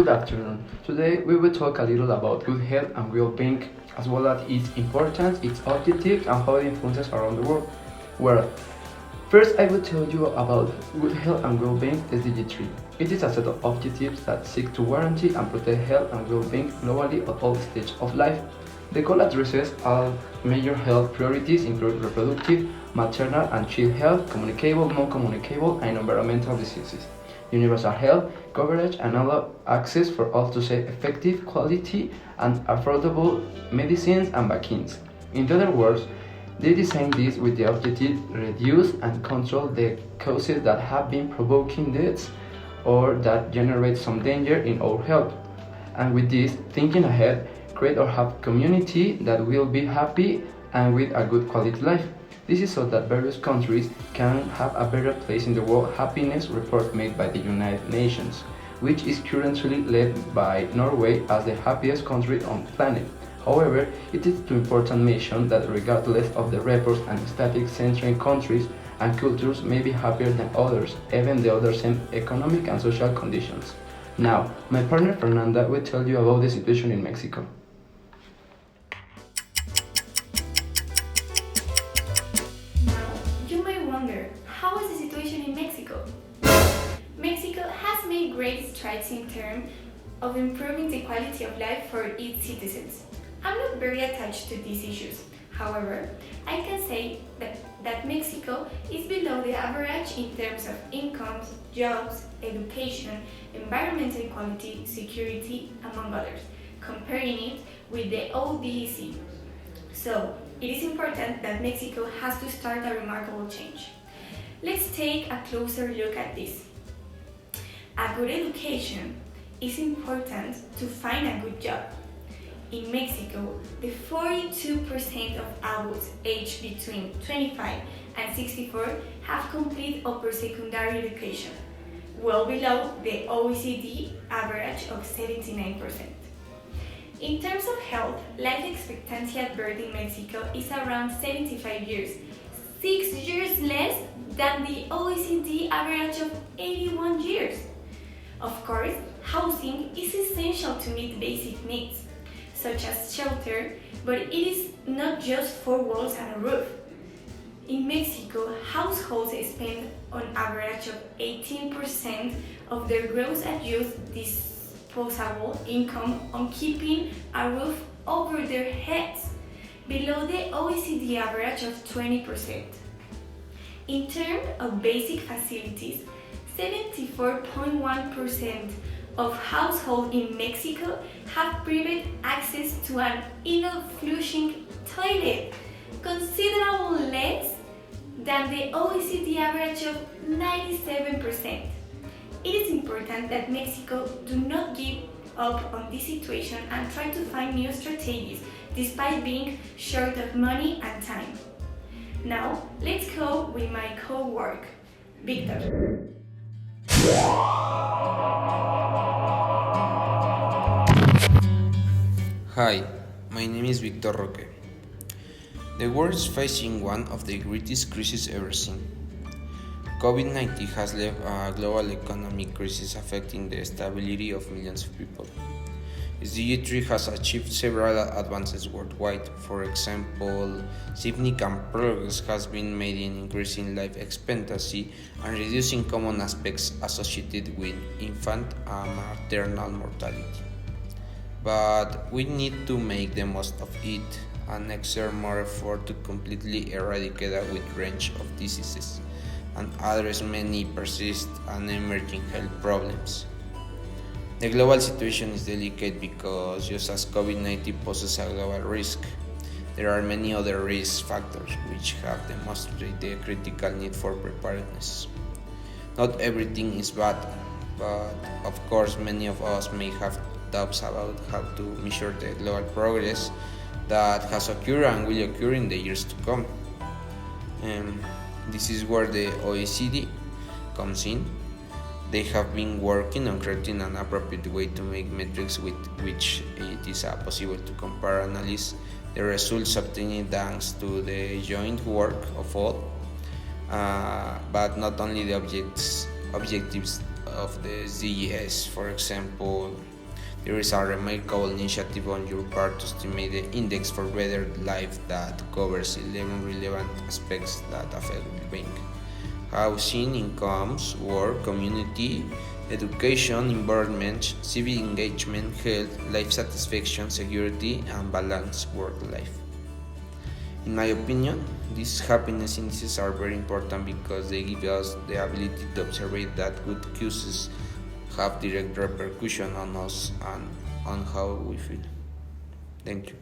Good afternoon. Today we will talk a little about good health and well-being, as well as its importance, its objectives, and how it influences around the world. Well, first I will tell you about good health and well-being SDG 3. It is a set of objectives that seek to guarantee and protect health and well-being globally at all stages of life. The goal addresses all major health priorities including reproductive, maternal and child health, communicable, non-communicable, and environmental diseases. Universal health coverage and allow access for all to safe, effective, quality, and affordable medicines and vaccines. In other words, they designed this with the objective to reduce and control the causes that have been provoking deaths or that generate some danger in our health. And with this, thinking ahead, create or have community that will be happy and with a good quality life. This is so that various countries can have a better place in the World Happiness Report made by the United Nations, which is currently led by Norway as the happiest country on the planet. However, it is too important to mention that regardless of the reports and statistics, certain countries and cultures may be happier than others, even the other same economic and social conditions. Now, my partner Fernanda will tell you about the situation in Mexico. Now, you may wonder, how is the situation in Mexico? Mexico has made great strides in terms of improving the quality of life for its citizens. I'm not very attached to these issues. However, I can say that Mexico is below the average in terms of incomes, jobs, education, environmental equality, security, among others, comparing it with the ODEC. So, it is important that Mexico has to start a remarkable change. Let's take a closer look at this. A good education is important to find a good job. In Mexico, the 42% of adults aged between 25 and 64 have complete upper secondary education, well below the OECD average of 79%. In terms of health, life expectancy at birth in Mexico is around 75 years, 6 years less than the OECD average of 81 years. Of course, housing is essential to meet basic needs, such as shelter, but it is not just 4 walls and a roof. In Mexico, households spend on average of 18% of their gross adjusted disposable income on keeping a roof over their heads, below the OECD average of 20%. In terms of basic facilities, 74.1% of households in Mexico have private access to an indoor-flushing toilet, considerably less than the OECD average of 97%. It is important that Mexico do not give up on this situation and try to find new strategies despite being short of money and time. Now, let's go with my co-worker, Victor. Hi, my name is Victor Roque. The world is facing one of the greatest crises ever seen. COVID-19 has left a global economic crisis affecting the stability of millions of people. SDG 3 has achieved several advances worldwide. For example, significant progress has been made in increasing life expectancy and reducing common aspects associated with infant and maternal mortality. But we need to make the most of it and exert more effort to completely eradicate a wide range of diseases and address many persistent and emerging health problems. The global situation is delicate because just as COVID-19 poses a global risk, there are many other risk factors which have demonstrated the critical need for preparedness. Not everything is bad, but of course many of us may have doubts about how to measure the global progress that has occurred and will occur in the years to come. This is where the OECD comes in. They have been working on creating an appropriate way to make metrics with which it is possible to compare and analyze the results obtained thanks to the joint work of all, but not only the objectives of the SDGs. For example, There is a remarkable initiative on your part to estimate the index for better life that covers 11 relevant aspects that affect well-being: housing, incomes, work, community, education, environment, civic engagement, health, life satisfaction, security, and balanced work-life. In my opinion, these happiness indices are very important because they give us the ability to observe that good cues have direct repercussion on us and on how we feel. Thank you.